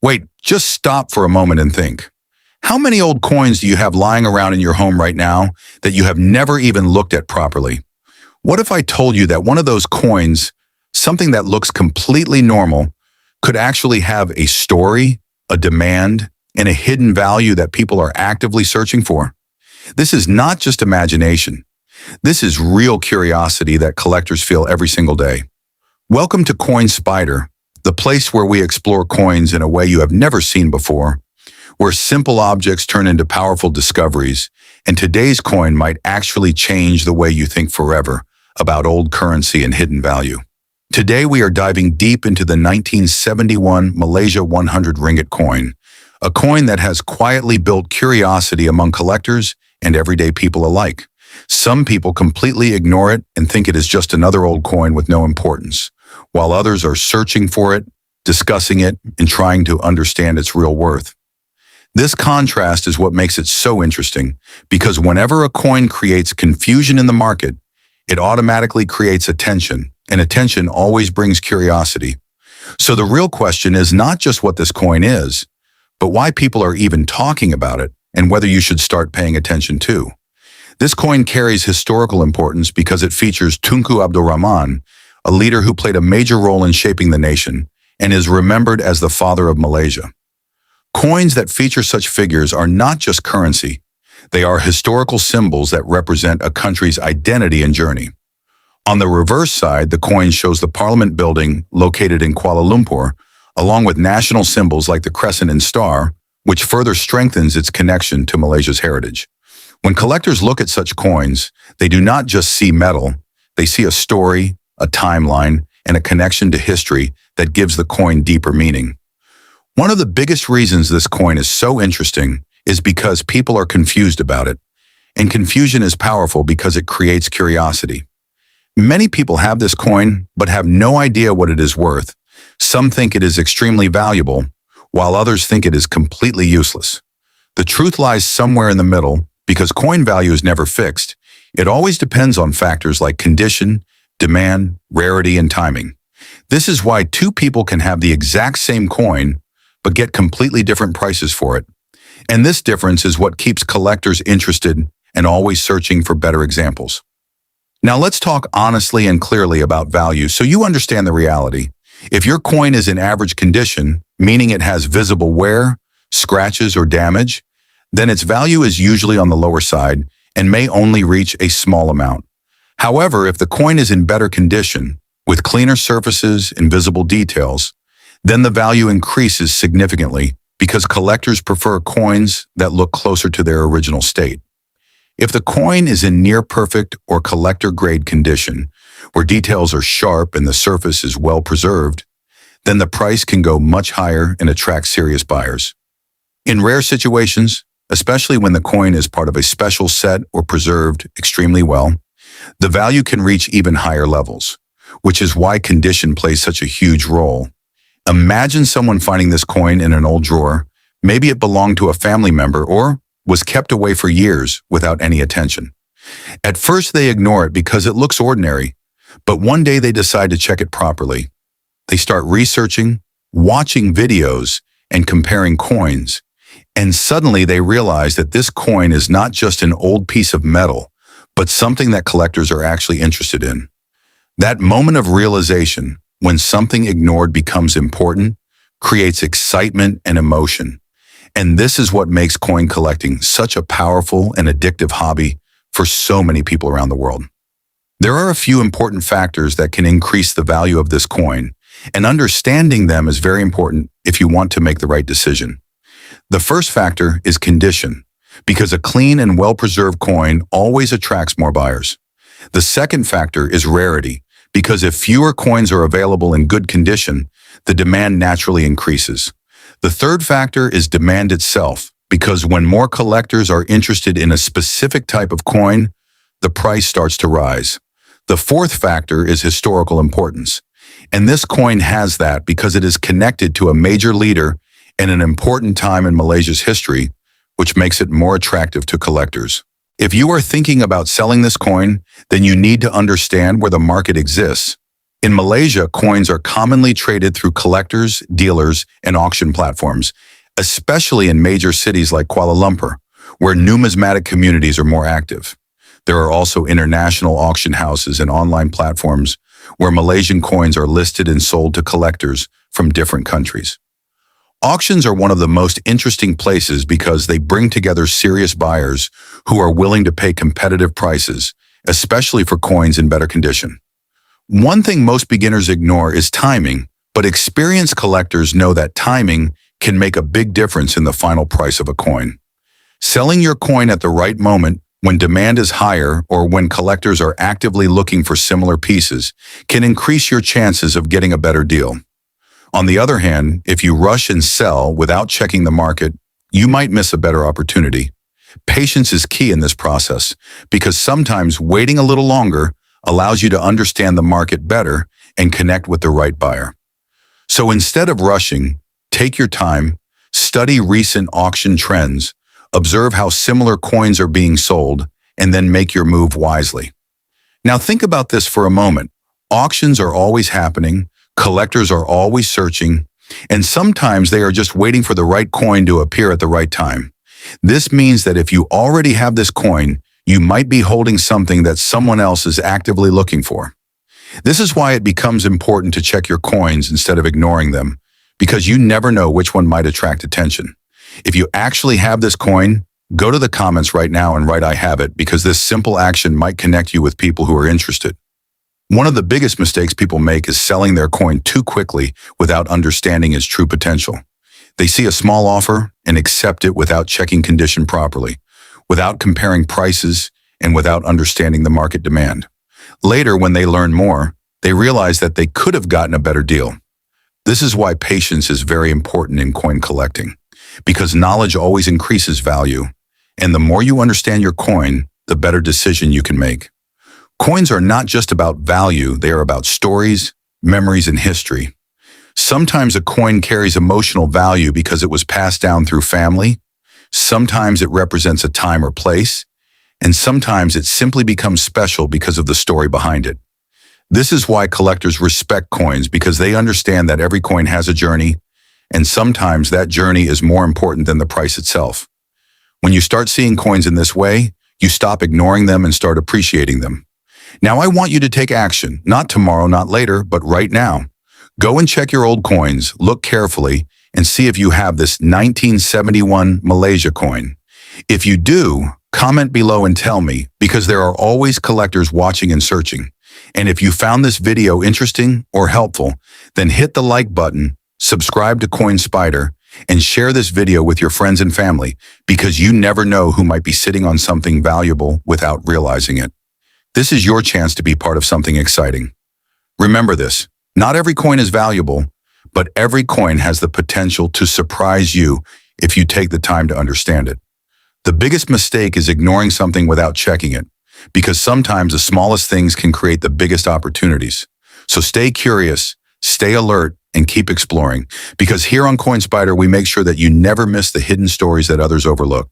Wait, just stop for a moment and think. How many old coins do you have lying around in your home right now that you have never even looked at properly? What if I told you that one of those coins, something that looks completely normal, could actually have a story, a demand, and a hidden value that people are actively searching for? This is not just imagination. This is real curiosity that collectors feel every single day. Welcome to Coin Spyder, the place where we explore coins in a way you have never seen before, where simple objects turn into powerful discoveries, and today's coin might actually change the way you think forever about old currency and hidden value. Today we are diving deep into the 1971 Malaysia 100 ringgit coin, a coin that has quietly built curiosity among collectors and everyday people alike. Some people completely ignore it and think it is just another old coin with no importance, while others are searching for it, discussing it, and trying to understand its real worth. This contrast is what makes it so interesting, because whenever a coin creates confusion in the market, it automatically creates attention, and attention always brings curiosity. So the real question is not just what this coin is, but why people are even talking about it, and whether you should start paying attention too. This coin carries historical importance because it features Tunku Abdul Rahman, a leader who played a major role in shaping the nation and is remembered as the father of Malaysia. Coins that feature such figures are not just currency. They are historical symbols that represent a country's identity and journey. On the reverse side, the coin shows the Parliament building located in Kuala Lumpur, along with national symbols like the crescent and star, which further strengthens its connection to Malaysia's heritage. When collectors look at such coins, they do not just see metal, they see a story, a timeline, and a connection to history that gives the coin deeper meaning. One of the biggest reasons this coin is so interesting is because people are confused about it, and confusion is powerful because it creates curiosity. Many people have this coin but have no idea what it is worth. Some think it is extremely valuable, while others think it is completely useless. The truth lies somewhere in the middle, because coin value is never fixed. It always depends on factors like condition, demand, rarity, and timing. This is why two people can have the exact same coin but get completely different prices for it. And this difference is what keeps collectors interested and always searching for better examples. Now let's talk honestly and clearly about value so you understand the reality. If your coin is in average condition, meaning it has visible wear, scratches, or damage, then its value is usually on the lower side and may only reach a small amount. However, if the coin is in better condition, with cleaner surfaces and visible details, then the value increases significantly because collectors prefer coins that look closer to their original state. If the coin is in near-perfect or collector-grade condition, where details are sharp and the surface is well preserved, then the price can go much higher and attract serious buyers. In rare situations, especially when the coin is part of a special set or preserved extremely well, the value can reach even higher levels, which is why condition plays such a huge role. Imagine someone finding this coin in an old drawer. Maybe it belonged to a family member or was kept away for years without any attention. At first they ignore it because it looks ordinary, but one day they decide to check it properly. They start researching, watching videos, and comparing coins, and suddenly they realize that this coin is not just an old piece of metal, but something that collectors are actually interested in. That moment of realization, when something ignored becomes important, creates excitement and emotion. And this is what makes coin collecting such a powerful and addictive hobby for so many people around the world. There are a few important factors that can increase the value of this coin, and understanding them is very important if you want to make the right decision. The first factor is condition, because a clean and well-preserved coin always attracts more buyers. The second factor is rarity, because if fewer coins are available in good condition, the demand naturally increases. The third factor is demand itself, because when more collectors are interested in a specific type of coin, the price starts to rise. The fourth factor is historical importance, and this coin has that because it is connected to a major leader and an important time in Malaysia's history, which makes it more attractive to collectors. If you are thinking about selling this coin, then you need to understand where the market exists. In Malaysia, coins are commonly traded through collectors, dealers, and auction platforms, especially in major cities like Kuala Lumpur, where numismatic communities are more active. There are also international auction houses and online platforms where Malaysian coins are listed and sold to collectors from different countries. Auctions are one of the most interesting places because they bring together serious buyers who are willing to pay competitive prices, especially for coins in better condition. One thing most beginners ignore is timing, but experienced collectors know that timing can make a big difference in the final price of a coin. Selling your coin at the right moment, when demand is higher or when collectors are actively looking for similar pieces, can increase your chances of getting a better deal. On the other hand, if you rush and sell without checking the market, you might miss a better opportunity. Patience is key in this process because sometimes waiting a little longer allows you to understand the market better and connect with the right buyer. So instead of rushing, take your time, study recent auction trends, observe how similar coins are being sold, and then make your move wisely. Now think about this for a moment. Auctions are always happening, collectors are always searching, and sometimes they are just waiting for the right coin to appear at the right time. This means that if you already have this coin, you might be holding something that someone else is actively looking for. This is why it becomes important to check your coins instead of ignoring them, because you never know which one might attract attention. If you actually have this coin, go to the comments right now and write "I have it," because this simple action might connect you with people who are interested. One of the biggest mistakes people make is selling their coin too quickly without understanding its true potential. They see a small offer and accept it without checking condition properly, without comparing prices, and without understanding the market demand. Later, when they learn more, they realize that they could have gotten a better deal. This is why patience is very important in coin collecting, because knowledge always increases value, and the more you understand your coin, the better decision you can make. Coins are not just about value, they are about stories, memories, and history. Sometimes a coin carries emotional value because it was passed down through family, sometimes it represents a time or place, and sometimes it simply becomes special because of the story behind it. This is why collectors respect coins, because they understand that every coin has a journey, and sometimes that journey is more important than the price itself. When you start seeing coins in this way, you stop ignoring them and start appreciating them. Now I want you to take action, not tomorrow, not later, but right now. Go and check your old coins, look carefully, and see if you have this 1971 Malaysia coin. If you do, comment below and tell me, because there are always collectors watching and searching. And if you found this video interesting or helpful, then hit the like button, subscribe to Spyder, and share this video with your friends and family, because you never know who might be sitting on something valuable without realizing it. This is your chance to be part of something exciting. Remember this, not every coin is valuable, but every coin has the potential to surprise you if you take the time to understand it. The biggest mistake is ignoring something without checking it, because sometimes the smallest things can create the biggest opportunities. So stay curious, stay alert, and keep exploring, because here on Spyder we make sure that you never miss the hidden stories that others overlook.